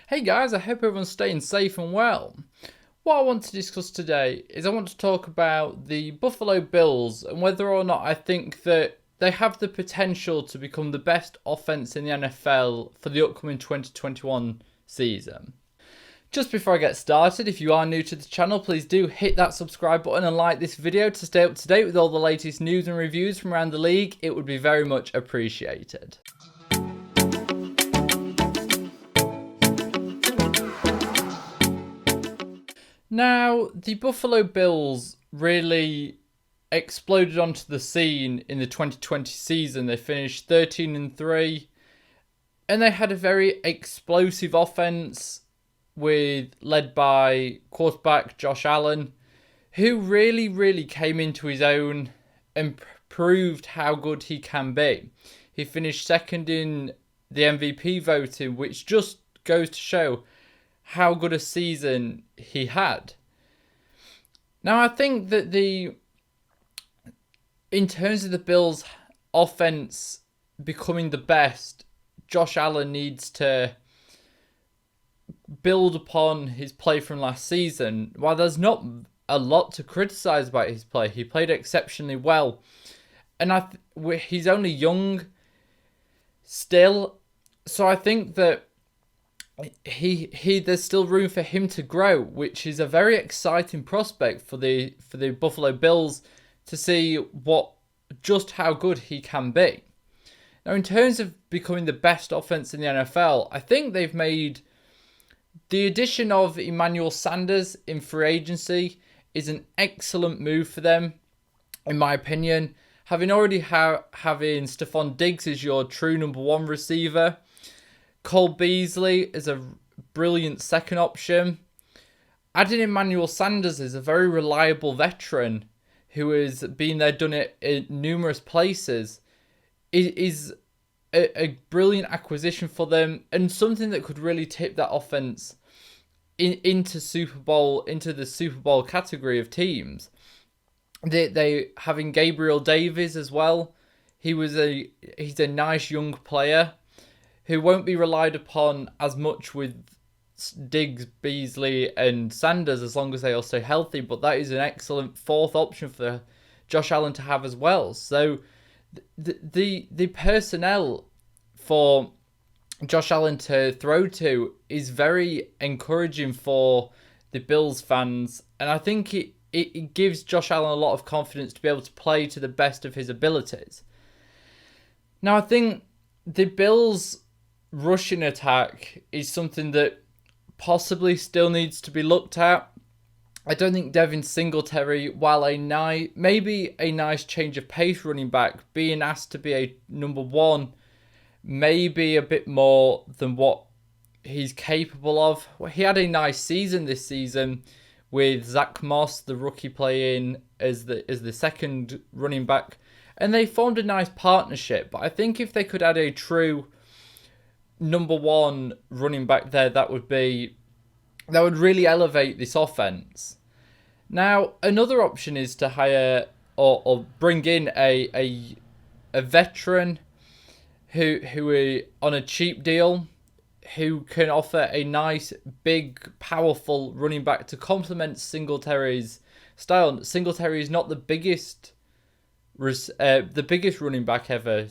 Hey guys, I hope everyone's staying safe and well. What I want to discuss today is I want to talk about the Buffalo Bills and whether or not I think that they have the potential to become the best offense in the NFL for the upcoming 2021 season. Just before I get started, if you are new to the channel, please do hit that subscribe button and like this video to stay up to date with all the latest news and reviews from around the league. It would be very much appreciated. Now, the Buffalo Bills really exploded onto the scene in the 2020 season. They finished 13-3, and they had a very explosive offense led by quarterback Josh Allen, who really came into his own and proved how good he can be. He finished second in the MVP voting, which just goes to show how good a season he had. Now, I think that in terms of the Bills' offense becoming the best, Josh Allen needs to build upon his play from last season. While there's not a lot to criticize about his play, he played exceptionally well. And he's only young still, so I think that there's still room for him to grow, which is a very exciting prospect for the Buffalo Bills to see just how good he can be. Now, in terms of becoming the best offense in the NFL, I think they've made the addition of Emmanuel Sanders in free agency is an excellent move for them, in my opinion. Having already having Stefon Diggs as your true number one receiver, Cole Beasley is a brilliant second option. Adding Emmanuel Sanders is a very reliable veteran who has been there, done it in numerous places. It is a brilliant acquisition for them and something that could really tip that offense into the Super Bowl category of teams. They having Gabriel Davis as well. He's a nice young player who won't be relied upon as much with Diggs, Beasley and Sanders as long as they all stay healthy, but that is an excellent fourth option for Josh Allen to have as well. So the personnel for Josh Allen to throw to is very encouraging for the Bills fans, and I think it gives Josh Allen a lot of confidence to be able to play to the best of his abilities. Now, I think the Bills' rushing attack is something that possibly still needs to be looked at. I don't think Devin Singletary, while maybe a nice change of pace running back, being asked to be a number one, maybe a bit more than what he's capable of. Well, he had a nice season this season with Zach Moss, the rookie, playing as the second running back, and they formed a nice partnership. But I think if they could add a true number one running back there, that would really elevate this offense. Now, another option is to hire or bring in a veteran who are on a cheap deal, who can offer a nice, big, powerful running back to complement Singletary's style. Singletary is not the biggest running back ever,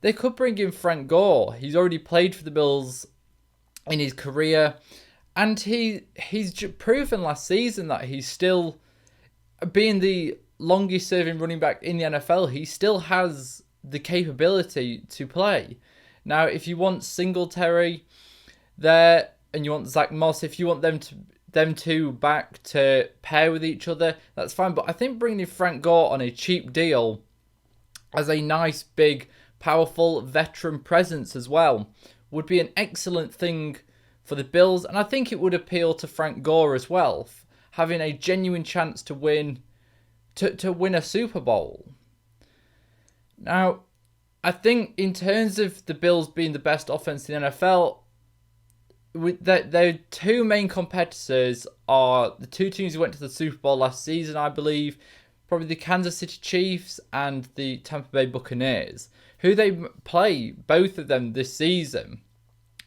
they could bring in Frank Gore. He's already played for the Bills in his career, and he's proven last season that he's still, being the longest serving running back in the NFL, he still has the capability to play. Now, if you want Singletary there and you want Zach Moss, if you want them two back to pair with each other, that's fine. But I think bringing in Frank Gore on a cheap deal as a nice, big, powerful veteran presence as well would be an excellent thing for the Bills, and I think it would appeal to Frank Gore as well, having a genuine chance to win a Super Bowl. Now, I think in terms of the Bills being the best offense in the NFL, their two main competitors are the two teams who went to the Super Bowl last season, I believe, probably the Kansas City Chiefs and the Tampa Bay Buccaneers, who they play, both of them, this season.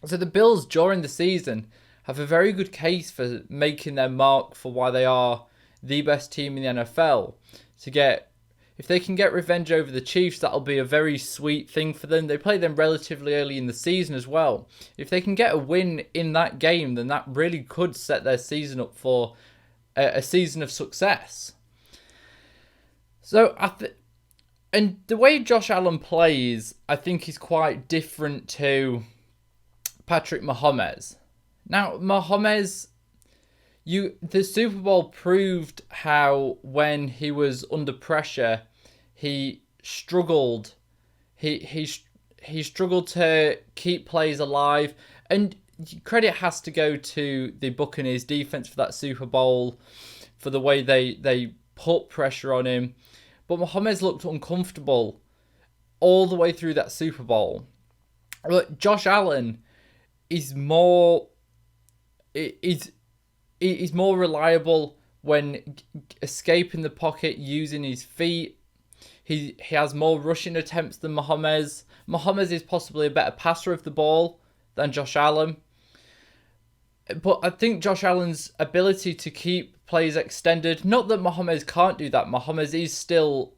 So the Bills during the season have a very good case for making their mark for why they are the best team in the NFL. If they can get revenge over the Chiefs, that'll be a very sweet thing for them. They play them relatively early in the season as well. If they can get a win in that game, then that really could set their season up for a season of success. So and the way Josh Allen plays, I think, is quite different to Patrick Mahomes. Now, Mahomes, the Super Bowl proved how when he was under pressure, he struggled. He struggled to keep plays alive, and credit has to go to the Buccaneers defense for that Super Bowl, for the way they put pressure on him. But Mahomes looked uncomfortable all the way through that Super Bowl. But Josh Allen is more reliable when escaping the pocket using his feet. He has more rushing attempts than Mahomes. Mahomes is possibly a better passer of the ball than Josh Allen. But I think Josh Allen's ability to keep plays extended, not that Mahomes can't do that. Mahomes is still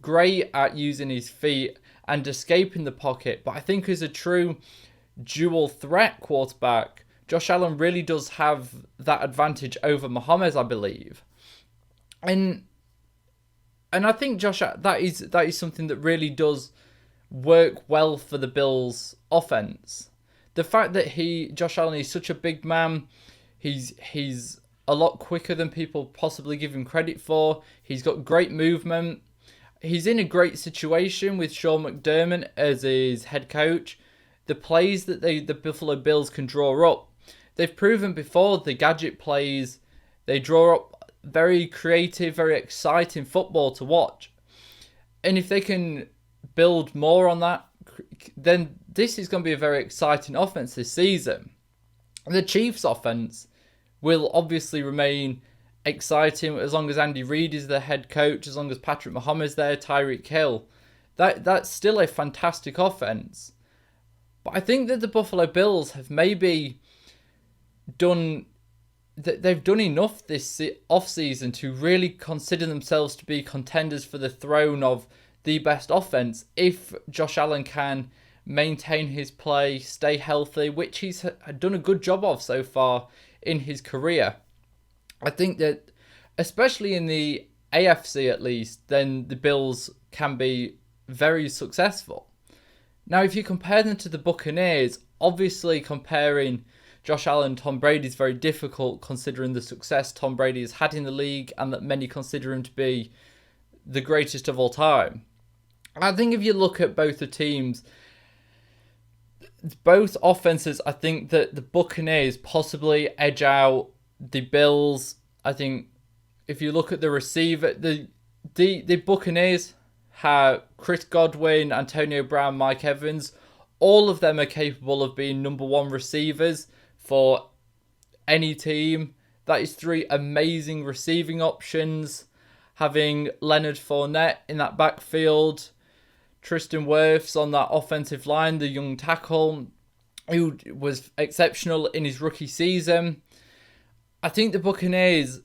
great at using his feet and escaping the pocket. But I think as a true dual threat quarterback, Josh Allen really does have that advantage over Mahomes, I believe. And I think that is something that really does work well for the Bills' offense. The fact that Josh Allen is such a big man, he's a lot quicker than people possibly give him credit for. He's got great movement. He's in a great situation with Sean McDermott as his head coach. The plays that the Buffalo Bills can draw up, they've proven before the gadget plays. They draw up very creative, very exciting football to watch. And if they can build more on that, then this is going to be a very exciting offense this season. The Chiefs' offense will obviously remain exciting as long as Andy Reid is the head coach, as long as Patrick Mahomes is there, Tyreek Hill. That's still a fantastic offense. But I think that the Buffalo Bills have maybe they've done enough this offseason to really consider themselves to be contenders for the throne of the best offense if Josh Allen can maintain his play, stay healthy, which he's done a good job of so far in his career. I think that, especially in the AFC at least, then the Bills can be very successful. Now, if you compare them to the Buccaneers, obviously comparing Josh Allen and Tom Brady is very difficult considering the success Tom Brady has had in the league and that many consider him to be the greatest of all time. I think if you look at both the teams, both offenses, I think that the Buccaneers possibly edge out the Bills. I think if you look at the receiver, the Buccaneers have Chris Godwin, Antonio Brown, Mike Evans. All of them are capable of being number one receivers for any team. That is three amazing receiving options. Having Leonard Fournette in that backfield, Tristan Wirfs on that offensive line, the young tackle, who was exceptional in his rookie season. I think the Buccaneers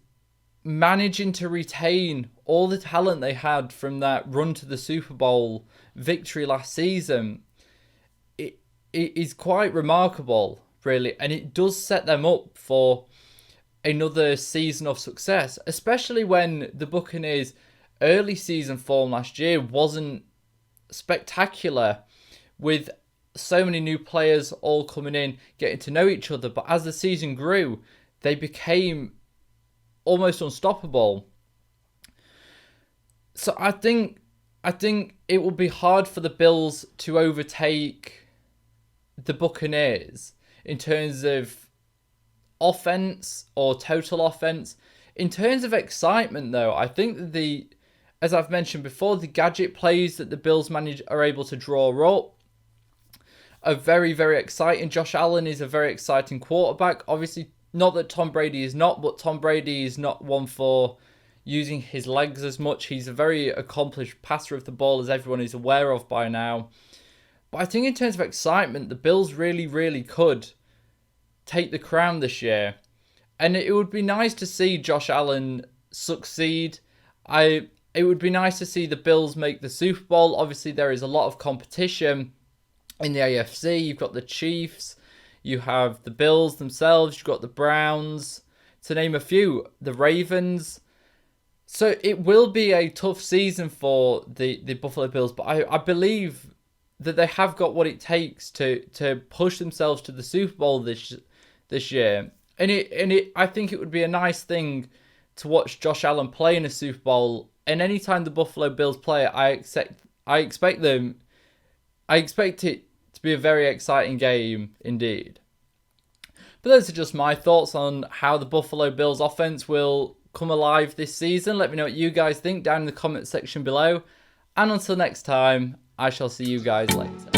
managing to retain all the talent they had from that run to the Super Bowl victory last season, it is quite remarkable, really, and it does set them up for another season of success, especially when the Buccaneers' early season form last year wasn't spectacular, with so many new players all coming in, getting to know each other. But as the season grew, they became almost unstoppable. So I think it will be hard for the Bills to overtake the Buccaneers in terms of offense or total offense. In terms of excitement, though, I think that as I've mentioned before, the gadget plays that the Bills are able to draw up are very, very exciting. Josh Allen is a very exciting quarterback. Obviously, not that Tom Brady is not, but Tom Brady is not one for using his legs as much. He's a very accomplished passer of the ball, as everyone is aware of by now. But I think in terms of excitement, the Bills really, really could take the crown this year. And it would be nice to see Josh Allen succeed. It would be nice to see the Bills make the Super Bowl. Obviously, there is a lot of competition in the AFC. You've got the Chiefs, you have the Bills themselves, you've got the Browns, to name a few, the Ravens. So it will be a tough season for the Buffalo Bills, but I believe that they have got what it takes to push themselves to the Super Bowl this year. And I think it would be a nice thing to watch Josh Allen play in a Super Bowl. And anytime the Buffalo Bills play, I expect it to be a very exciting game indeed. But those are just my thoughts on how the Buffalo Bills offense will come alive this season. Let me know what you guys think down in the comment section below. And until next time, I shall see you guys later.